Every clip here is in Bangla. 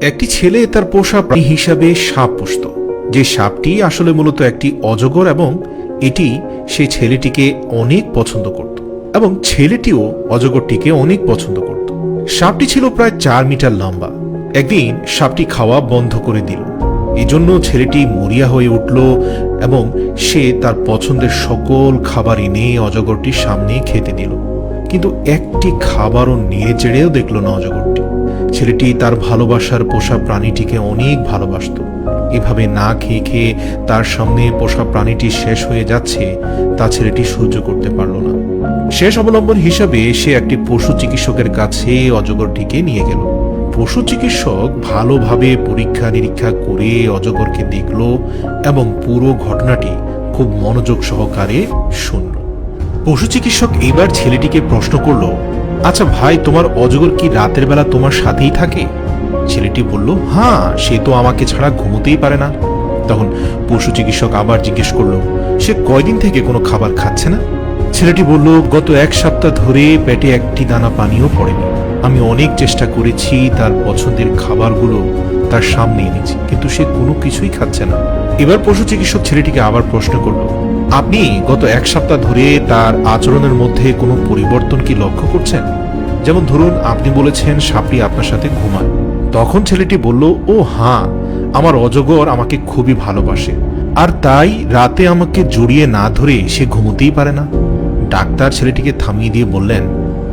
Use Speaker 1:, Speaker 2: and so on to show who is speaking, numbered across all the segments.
Speaker 1: একটি ছেলে তার পোষা প্রাণী হিসাবে সাপ পুষত, যে সাপটি আসলে মূলত একটি অজগর, এবং এটি সেই ছেলেটিকে অনেক পছন্দ করত এবং ছেলেটিও অজগরটিকে অনেক পছন্দ করত। সাপটি ছিল প্রায় 4 মিটার লম্বা। একদিন সাপটি খাওয়া বন্ধ করে দিল। এজন্য ছেলেটি মরিয়া হয়ে উঠল এবং সে তার পছন্দের সকল খাবার এনে অজগরটির সামনে খেতে দিল, কিন্তু একটি খাবারও নিয়ে চেড়েও দেখল না অজগরটি। ছেলেটি তার ভালোবাসার পোষা প্রাণীটিকে অনেক ভালোবাসত। এভাবে না খেয়ে খেয়ে তার সামনে পোষা প্রাণীটি শেষ হয়ে যাচ্ছে তা ছেলেটি সহ্য করতে পারল না। শেষ অবলম্বন হিসাবে সে একটি পশু চিকিৎসকের কাছে অজগরটিকে নিয়ে গেল। পশু চিকিৎসক ভালোভাবে পরীক্ষা নিরীক্ষা করে অজগরকে দেখল এবং পুরো ঘটনাটি খুব মনোযোগ সহকারে শুনল। পশু চিকিৎসক এবার ছেলেটিকে প্রশ্ন করল, আচ্ছা ভাই, তোমার অজগর কি রাতের বেলা তোমার সাথেই থাকে? ছেলেটি বলল, হ্যাঁ, সে তো আমাকে ছাড়া ঘুমোতেই পারে না। তখন পশু চিকিৎসক আবার জিজ্ঞেস করল, সে কয়দিন থেকে কোনো খাবার খাচ্ছে না? ছেলেটি বলল, গত 1 সপ্তাহ ধরে পেটে একটি দানা পানিও পড়েনি। আমি অনেক চেষ্টা করেছি, তার পছন্দের খাবারগুলো তার সামনে এনেছি, কিন্তু সে কোনো কিছুই খাচ্ছে না। এবার পশু চিকিৎসক ছেলেটিকে আবার প্রশ্ন করল, আপনি গত 1 সপ্তাহ ধরে তার আচরণের মধ্যে কোনো পরিবর্তন কি লক্ষ্য করছেন? যেমন ধরুন, আপনি বলেছেন সাপটি আপনার সাথে ঘুমায়। তখন ছেলেটি বলল, ও হ্যাঁ, আমার অজগর আমাকে খুবই ভালোবাসে, আর তাই রাতে আমাকে জড়িয়ে না ধরে সে ঘুমোতেই পারে না। ডাক্তার ছেলেটিকে থামিয়ে দিয়ে বললেন,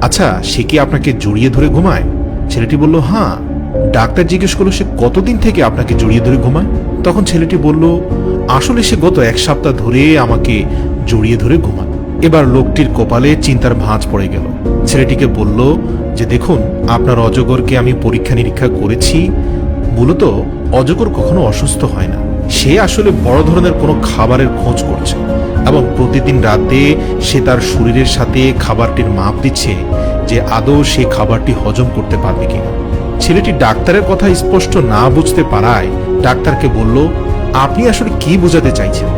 Speaker 1: আচ্ছা, সে কি আপনাকে জড়িয়ে ধরে ঘুমায়? ছেলেটি বলল, হ্যাঁ। ডাক্তার জিজ্ঞেস করলো, সে কতদিন থেকে আপনাকে জড়িয়ে ধরে ঘুমায়? তখন ছেলেটি বলল, আসলে সে গত 1 সপ্তাহ ধরে আমাকে জড়িয়ে ধরে ঘুমায়। এবার লোকটির কপালে চিন্তার ভাঁজ পড়ে গেল। ছেলেটিকে বলল যে, দেখুন, আপনার অজগরকে আমি পরীক্ষা নিরীক্ষা করেছি। মূলত অজগর কখনো অসুস্থ হয় না। সে আসলে বড় ধরনের কোনো খাবারের খোঁজ করছে এবং প্রতিদিন রাতে সে তার শরীরের সাথে খাবারটির মাপ দিচ্ছে যে আদৌ সে খাবারটি হজম করতে পারবে কিনা। ছেলেটি ডাক্তারের কথা স্পষ্ট না বুঝতে পারায় ডাক্তারকে বলল, আপনি আসলে কি বোঝাতে চাইছেন?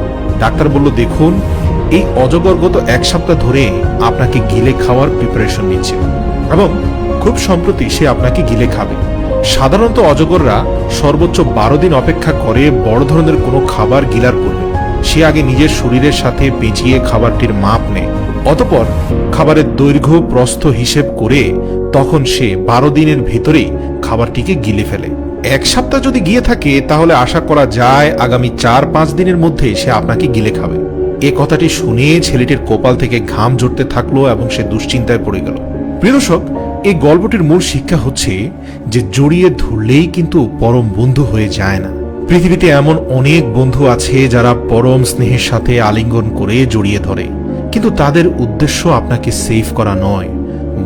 Speaker 1: ডাক্তার বলল, দেখুন, এই অজগর গত 1 সপ্তাহ ধরে আপনাকে গিলে খাওয়ার প্রিপারেশন নিচ্ছে এবং খুব সম্প্রতি সে আপনাকে গিলে খাবে। সাধারণত অজগররা সর্বোচ্চ 12 দিন অপেক্ষা করে বড় ধরনের কোনো খাবার গিলার করবে। সে আগে নিজের শরীরের সাথে পেঁচিয়ে খাবারটির মাপ নেয়, অতঃপর খাবারের দৈর্ঘ্য প্রস্থ হিসেব করে তখন সে 12 দিনের ভেতরেই খাবারটিকে গিলে ফেলে। 1 সপ্তাহ যদি গিয়ে থাকে তাহলে আশা করা যায় আগামী 4-5 দিনের মধ্যে সে আপনাকে গিলে খাবে। এ কথাটি শুনে ছেলেটির কপাল থেকে ঘাম ঝরতে থাকলো এবং সে দুশ্চিন্তায় পড়ে গেল। প্রিয় দর্শক, এই গল্পটির মূল শিক্ষা হচ্ছে যে জড়িয়ে ধরলেই কিন্তু পরম বন্ধু হয়ে যায় না। পৃথিবীতে এমন অনেক বন্ধু আছে যারা পরম স্নেহের সাথে আলিঙ্গন করে জড়িয়ে ধরে, কিন্তু তাদের উদ্দেশ্য আপনাকে সেভ করা নয়,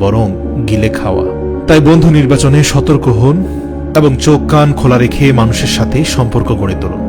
Speaker 1: বরং গিলে খাওয়া। তাই বন্ধু নির্বাচনে সতর্ক হন এবং চোখ কান খোলা রেখে মানুষের সাথে সম্পর্ক গড়ে তুলুন।